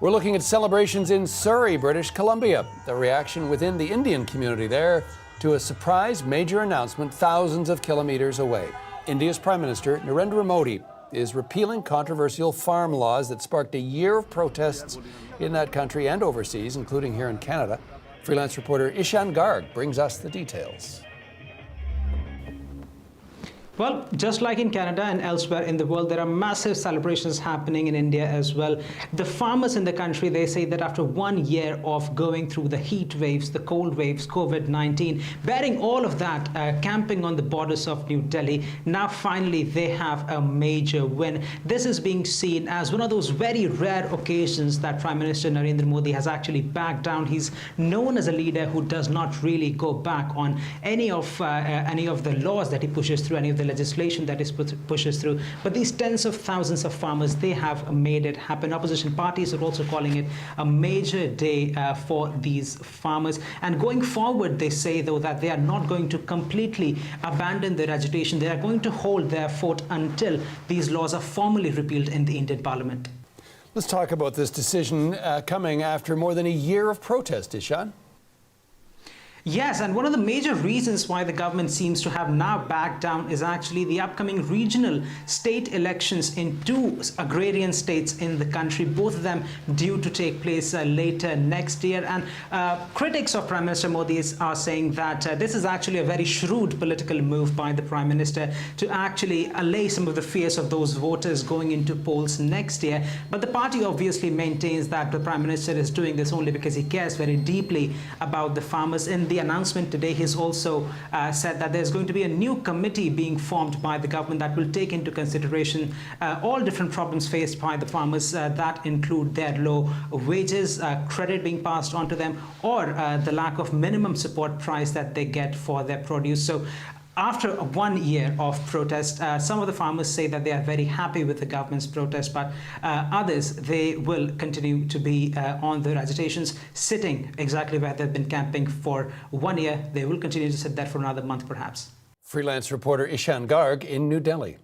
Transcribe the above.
We're looking at celebrations in Surrey, British Columbia. The reaction within the Indian community there to a surprise major announcement thousands of kilometers away. India's Prime Minister, Narendra Modi, is repealing controversial farm laws that sparked a year of protests in that country and overseas, including here in Canada. Freelance reporter Ishan Garg brings us the details. Well, just like in Canada and elsewhere in the world, there are massive celebrations happening in India as well. The farmers in the country, they say that after 1 year of going through the heat waves, the cold waves, COVID-19, bearing all of that, camping on the borders of New Delhi, now finally they have a major win. This is being seen as one of those very rare occasions that Prime Minister Narendra Modi has actually backed down. He's known as a leader who does not really go back on any of the laws that he pushes through, any of the legislation that is pushes through. But these tens of thousands of farmers, they have made it happen. Opposition parties are also calling it a major day for these farmers. And going forward, they say, though, that they are not going to completely abandon their agitation. They are going to hold their fort until these laws are formally repealed in the Indian Parliament. Let's talk about this decision coming after more than a year of protest, Ishan. Yes, and one of the major reasons why the government seems to have now backed down is actually the upcoming regional state elections in two agrarian states in the country, both of them due to take place later next year. And critics of Prime Minister Modi are saying that this is actually a very shrewd political move by the Prime Minister to actually allay some of the fears of those voters going into polls next year. But the party obviously maintains that the Prime Minister is doing this only because he cares very deeply about the farmers. In the announcement today, he's also said that there's going to be a new committee being formed by the government that will take into consideration all different problems faced by the farmers that include their low wages, credit being passed on to them, or the lack of minimum support price that they get for their produce. So after 1 year of protest, some of the farmers say that they are very happy with the government's protest, but others, they will continue to be on their agitations, sitting exactly where they've been camping for 1 year. They will continue to sit there for another month, perhaps. Freelance reporter Ishan Garg in New Delhi.